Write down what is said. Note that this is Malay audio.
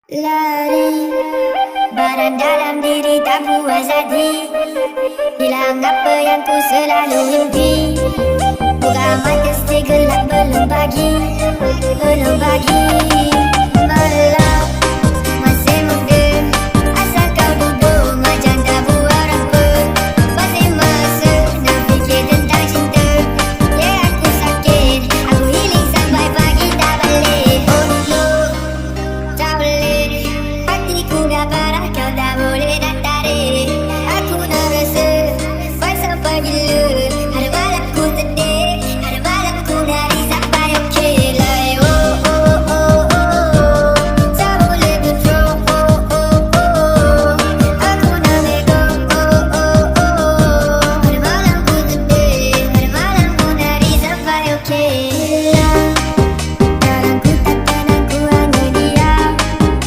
Lari, barang dalam diri tak puas hati. Hilang apa yang ku selalu impi. Buka mata segelap belum pagi. Belum pagi malam.